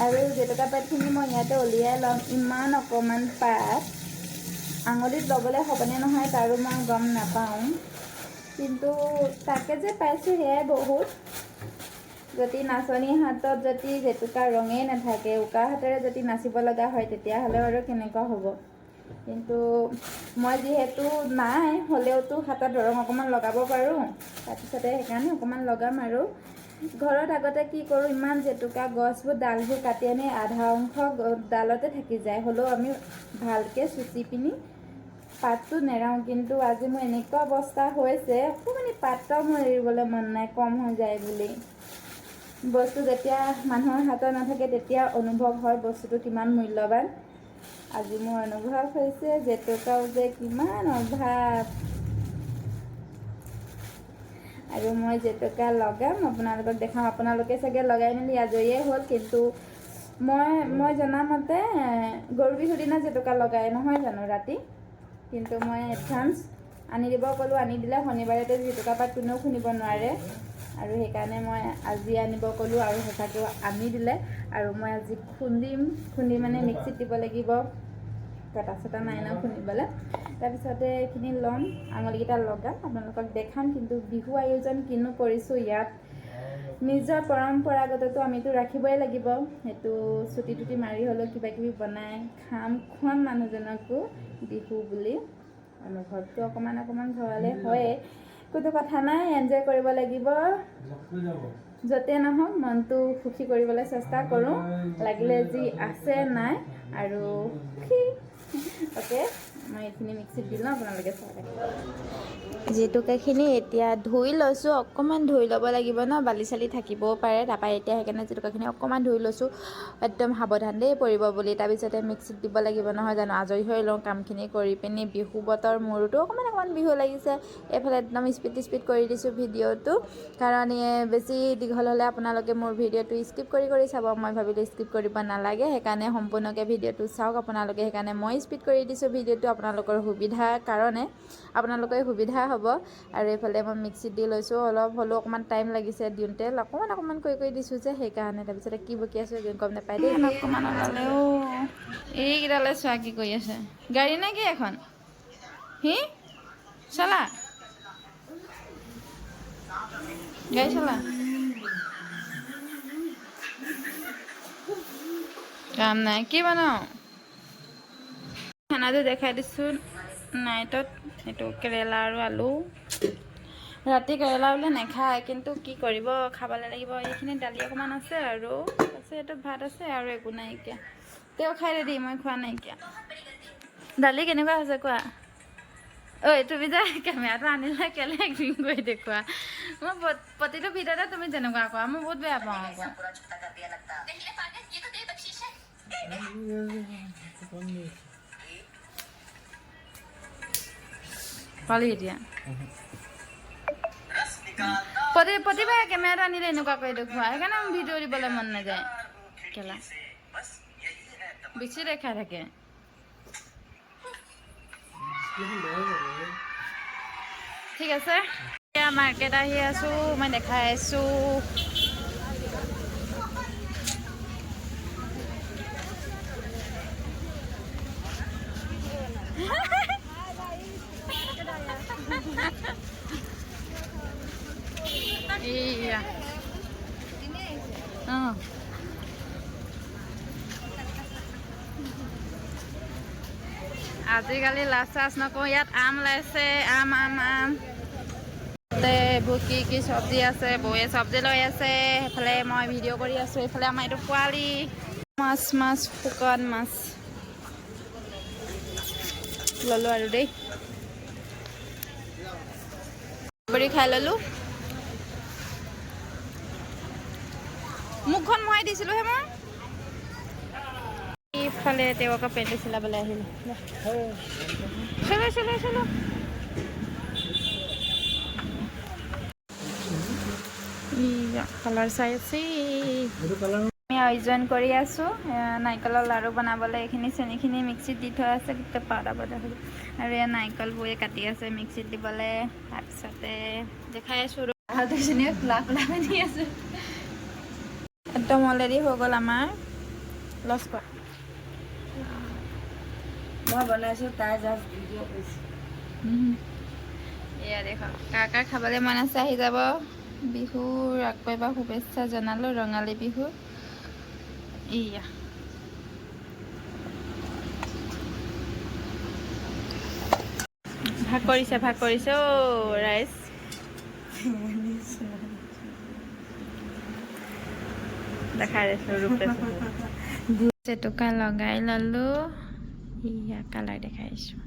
আৰু জেতুকা পাতখিনি মই ইয়াতে উলিয়াই ল'ম। ইমান অকণমান পাত আঙুলিত ল'বলৈ হ'বনে নহয় তাৰো মই গম নাপাওঁ, কিন্তু তাকে যে পাইছোঁ সেয়াই বহুত। যদি নাচনীৰ হাতত যদি জেতুকা ৰঙেই নাথাকে, উকা হাতেৰে যদি নাচিব লগা হয় তেতিয়াহ'লে আৰু কেনেকুৱা হ'ব। কিন্তু মই যিহেতু নাই, হ'লেওতো হাতত ৰং অকণমান লগাব পাৰোঁ। তাৰপিছতে সেইকাৰণে অকণমান লগাম। আৰু ঘৰত আগতে কি কৰোঁ, ইমান জেতুকা গছবোৰ ডালবোৰ কাটি আনি আধা অংশ ডালতে থাকি যায়, হ'লেও আমি ভালকৈ চুচি পিনি পাতটো নেৰাওঁ। কিন্তু আজি মোৰ এনেকুৱা অৱস্থা হৈছে, অকণমানি পাতটাও মোৰ এৰিবলৈ মন নাই, কম হৈ যায় বুলি। বস্তু যেতিয়া মানুহৰ হাতত নাথাকে তেতিয়া অনুভৱ হয় বস্তুটো কিমান মূল্যৱান। আজি মোৰ অনুভৱ হৈছে জেতুকাও যে কিমান অভাৱ। আৰু মই জেতুকা লগাম, আপোনালোকক দেখাম। আপোনালোকে চাগে লগাই মেলি আজৰিয়ে হ'ল, কিন্তু মই জনামতে গৰু বিহুৰ দিনা জেতুকা লগাই নহয় জানো ৰাতি। কিন্তু মই এডভান্স আনি দিব ক'লোঁ, আনি দিলে শনিবাৰেতো জেতুকা পাত কোনেও খুন্দিব নোৱাৰে। আৰু সেইকাৰণে মই আজি আনিব ক'লোঁ, আৰু সঁচাকৈও আনি দিলে। আৰু মই আজি খুন্দিম, খুন্দি মানে মিক্সিত দিব লাগিব, কটা চটা নাই ন খুন্দিবলৈ। তাৰপিছতে এইখিনি ল'ম, আঙুলিকেইটা লগাম, আপোনালোকক দেখাম। কিন্তু বিহু আয়োজন কিনো কৰিছোঁ ইয়াত, নিজৰ পৰম্পৰাগতটো আমিতো ৰাখিবই লাগিব। সেইটো চুটি টুটি মাৰি হ'লেও কিবাকিবি বনাই খাম, খুৱাম মানুহজনকো বিহু বুলি। অনুভৱটো অকণমান ঘৰলৈ হয়ে, কোনো কথা নাই, এনজয় কৰিব লাগিব। য'তে নহওক মনটো সুখী কৰিবলৈ চেষ্টা কৰোঁ, লাগিলে যি আছে নাই আৰু সুখী। অ'কে, মই এইখিনি মিক্সিত দি লওঁ, আপোনালোকে চাই থাকক। জেতুকাখিনি এতিয়া ধুই লৈছোঁ, অকণমান ধুই ল'ব লাগিব ন, বালি চালি থাকিবও পাৰে। তাৰপৰা এতিয়া সেইকাৰণে জেতুকাখিনি অকণমান ধুই লৈছোঁ, একদম সাৱধান দেই পৰিব বুলি। তাৰপিছতে মিক্সিত দিব লাগিব নহয় জানো, আজৰি হৈ লওঁ কামখিনি কৰি পিনি। বিহু বতৰ, মোৰতো অকণমান বিহু লাগিছে। এইফালে একদম স্পীড কৰি দিছোঁ ভিডিঅ'টো, কাৰণ বেছি দীঘল হ'লে আপোনালোকে মোৰ ভিডিঅ'টো স্কিপ কৰি চাব। মই ভাবিলোঁ স্কিপ কৰিব নালাগে, সেইকাৰণে সম্পূৰ্ণকৈ ভিডিঅ'টো চাওক আপোনালোকে। সেইকাৰণে মই স্পীড কৰি দিছোঁ ভিডিঅ'টো, আপোনালোকৰ সুবিধাৰ কাৰণে, আপোনালোকৰ সুবিধা হ'ব। আৰু এইফালে মই মিক্সিত দি লৈছোঁ, অলপ হ'লেও অকণমান টাইম লাগিছে দিওঁতে, অকণমান কৰি দিছোঁ যে সেইকাৰণে। তাৰপিছতে কি বকি আছোঁ গম নাপায় দেই। অকণমান ওলালেও এইকেইটালৈ চোৱা কি কৰি আছে। গাড়ী নে কি এখন? চলা গাড়ী চলা, কাম নাই। কি বনাওঁ? খানাটো দেখাই দিছোঁ নাইটত, এইটো কেৰেলা আৰু আলু। ৰাতি কেৰেলা বোলে নাখায়, কিন্তু কি কৰিব, খাবলৈ লাগিব। এইখিনি দালি অকণমান আছে, আৰু এইটোত ভাত আছে, আৰু একো নাইকিয়া। তেওঁ খাই দে, মই খোৱা নাইকিয়া। দালি কেনেকুৱা হৈছে কোৱা? ঐ তুমি যে কেমেৰাটো আনিলে কেলৈ এক্টিং কৰি দেখুওৱা? মই প্ৰতিটো ভিডিঅ'তে তুমি যেনেকুৱা কৰা, মই বহুত বেয়া পাওঁ আকৌ। পালি এতিয়া প্ৰতিবাৰে কেমেৰাটো আনিলে এনেকুৱা কৰি দেখুওৱা, সেইকাৰণে মোৰ ভিডিঅ' দিবলৈ মন নাযায়। কেলা বেছি দেখাই থাকে। ঠিক আছে, এতিয়া মাৰ্কেট আহি আছোঁ, মই দেখাই আছোঁ। এইয়া আজিকালি লাজ চাজ নকৰোঁ। ইয়াত আম ওলাইছে, আম। এইবোৰ কি চব্জি আছে, বৌয়ে চব্জি লৈ আছে, সেইফালে মই ভিডিঅ' কৰি আছোঁ। এইফালে আমাৰ এইটো পোৱালি মাছ শুকান মাছ ল'লোঁ আৰু দেই, কৰি খাই ল'লোঁ। মুখখন মোৱাই দিছিলোঁহে মই। ইফালে তেওঁ আকৌ পেণ্টটো চিলাবলৈ আহিলে। চলো। কালাৰ চাই আছে। আমি আয়োজন কৰি আছোঁ নাৰিকলৰ লাড়ু বনাবলৈ। এইখিনি চেনিখিনি মিক্সিত দি থোৱা আছে, গোটেই পাউডাৰ হৈ। আৰু এয়া নাৰিকল বৌয়ে কাটি আছে মিক্সিত দিবলৈ। তাৰপিছতে দেখাই আছোঁ চেনিয়ে খোলা পিন্ধি আছে। একদম অলৰেডি হৈ গ'ল আমাৰ লছ কৰা মই বনাইছোঁ তাই জাষ্ট ভিডিঅ' কৰিছোঁ এয়া দেখক কাৰ খাবলৈ মন আছে আহি যাব বিহুৰ আকৌ এবাৰ শুভেচ্ছা জনালোঁ ৰঙালী বিহু এয়া ভাগ কৰিছে অ' ৰাইজ দেখাই দিছোঁ ৰূপ জেতুকা লগাই ল'লোঁ এয়া কালাৰ দেখাইছোঁ